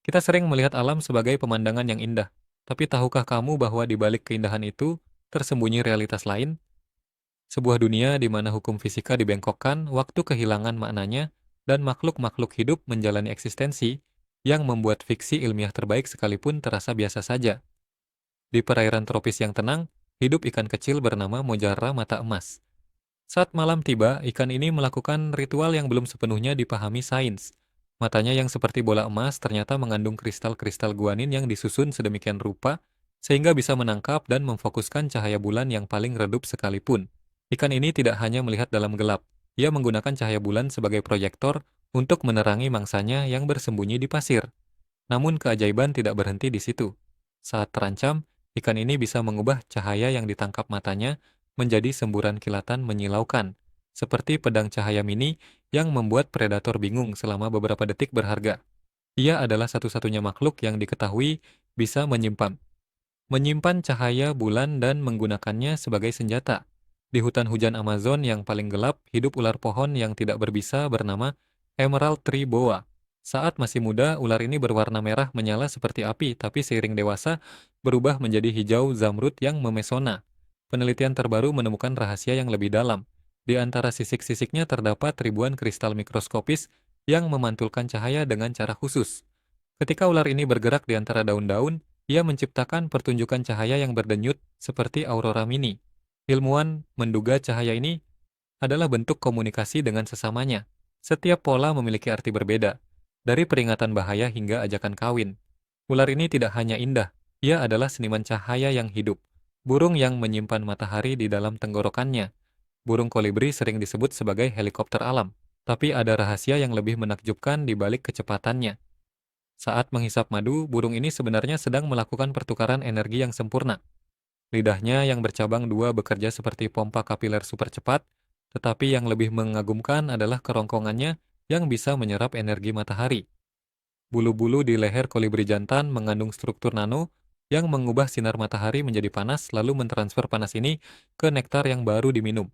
Kita sering melihat alam sebagai pemandangan yang indah. Tapi tahukah kamu bahwa di balik keindahan itu tersembunyi realitas lain? Sebuah dunia di mana hukum fisika dibengkokkan, waktu kehilangan maknanya, dan makhluk-makhluk hidup menjalani eksistensi yang membuat fiksi ilmiah terbaik sekalipun terasa biasa saja. Di perairan tropis yang tenang, hidup ikan kecil bernama Mojara mata emas. Saat malam tiba, ikan ini melakukan ritual yang belum sepenuhnya dipahami sains. Matanya yang seperti bola emas ternyata mengandung kristal-kristal guanin yang disusun sedemikian rupa, sehingga bisa menangkap dan memfokuskan cahaya bulan yang paling redup sekalipun. Ikan ini tidak hanya melihat dalam gelap, ia menggunakan cahaya bulan sebagai proyektor untuk menerangi mangsanya yang bersembunyi di pasir. Namun keajaiban tidak berhenti di situ. Saat terancam, ikan ini bisa mengubah cahaya yang ditangkap matanya menjadi semburan kilatan menyilaukan, seperti pedang cahaya mini yang membuat predator bingung selama beberapa detik berharga. Ia adalah satu-satunya makhluk yang diketahui bisa menyimpan cahaya bulan dan menggunakannya sebagai senjata. Di hutan hujan Amazon yang paling gelap, hidup ular pohon yang tidak berbisa bernama Emerald Tree Boa. Saat masih muda, ular ini berwarna merah menyala seperti api, tapi seiring dewasa berubah menjadi hijau zamrud yang memesona. Penelitian terbaru menemukan rahasia yang lebih dalam. Di antara sisik-sisiknya terdapat ribuan kristal mikroskopis yang memantulkan cahaya dengan cara khusus. Ketika ular ini bergerak di antara daun-daun, ia menciptakan pertunjukan cahaya yang berdenyut seperti aurora mini. Ilmuwan menduga cahaya ini adalah bentuk komunikasi dengan sesamanya. Setiap pola memiliki arti berbeda, dari peringatan bahaya hingga ajakan kawin. Ular ini tidak hanya indah, ia adalah seniman cahaya yang hidup. Burung yang menyimpan matahari di dalam tenggorokannya. Burung kolibri sering disebut sebagai helikopter alam, tapi ada rahasia yang lebih menakjubkan di balik kecepatannya. Saat menghisap madu, burung ini sebenarnya sedang melakukan pertukaran energi yang sempurna. Lidahnya yang bercabang dua bekerja seperti pompa kapiler super cepat, tetapi yang lebih mengagumkan adalah kerongkongannya yang bisa menyerap energi matahari. Bulu-bulu di leher kolibri jantan mengandung struktur nano yang mengubah sinar matahari menjadi panas lalu mentransfer panas ini ke nektar yang baru diminum,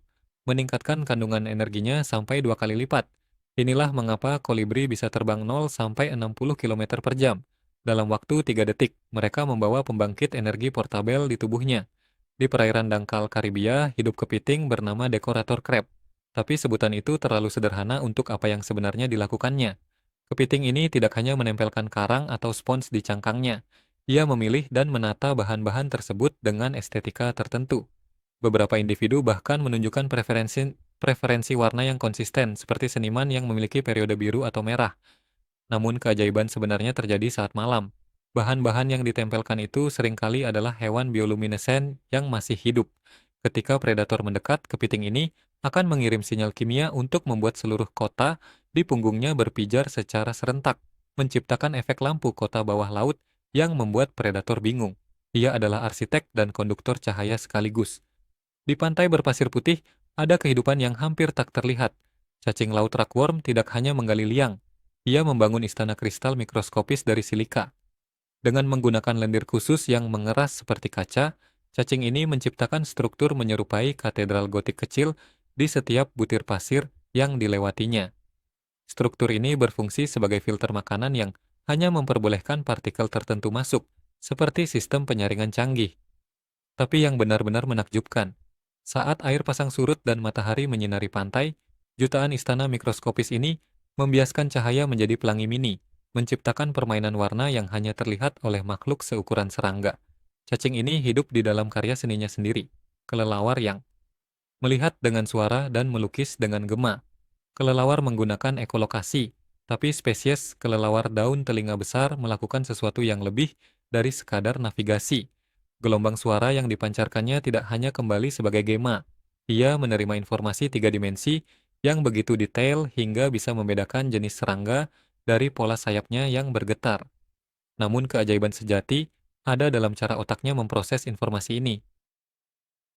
meningkatkan kandungan energinya sampai 2 kali lipat. Inilah mengapa kolibri bisa terbang 0 sampai 60 km per jam. Dalam waktu 3 detik, mereka membawa pembangkit energi portabel di tubuhnya. Di perairan dangkal Karibia, hidup kepiting bernama dekorator crab. Tapi sebutan itu terlalu sederhana untuk apa yang sebenarnya dilakukannya. Kepiting ini tidak hanya menempelkan karang atau spons di cangkangnya. Ia memilih dan menata bahan-bahan tersebut dengan estetika tertentu. Beberapa individu bahkan menunjukkan preferensi warna yang konsisten, seperti seniman yang memiliki periode biru atau merah. Namun keajaiban sebenarnya terjadi saat malam. Bahan-bahan yang ditempelkan itu seringkali adalah hewan bioluminescent yang masih hidup. Ketika predator mendekat, kepiting ini akan mengirim sinyal kimia untuk membuat seluruh kota di punggungnya berpijar secara serentak, menciptakan efek lampu kota bawah laut yang membuat predator bingung. Ia adalah arsitek dan konduktor cahaya sekaligus. Di pantai berpasir putih, ada kehidupan yang hampir tak terlihat. Cacing laut rockworm tidak hanya menggali liang, ia membangun istana kristal mikroskopis dari silika. Dengan menggunakan lendir khusus yang mengeras seperti kaca, cacing ini menciptakan struktur menyerupai katedral gotik kecil di setiap butir pasir yang dilewatinya. Struktur ini berfungsi sebagai filter makanan yang hanya memperbolehkan partikel tertentu masuk, seperti sistem penyaringan canggih. Tapi yang benar-benar menakjubkan, saat air pasang surut dan matahari menyinari pantai, jutaan istana mikroskopis ini membiaskan cahaya menjadi pelangi mini, menciptakan permainan warna yang hanya terlihat oleh makhluk seukuran serangga. Cacing ini hidup di dalam karya seninya sendiri, kelelawar yang melihat dengan suara dan melukis dengan gema. Kelelawar menggunakan ekolokasi, tapi spesies kelelawar daun telinga besar melakukan sesuatu yang lebih dari sekadar navigasi. Gelombang suara yang dipancarkannya tidak hanya kembali sebagai gema. Ia menerima informasi 3 dimensi yang begitu detail hingga bisa membedakan jenis serangga dari pola sayapnya yang bergetar. Namun keajaiban sejati ada dalam cara otaknya memproses informasi ini.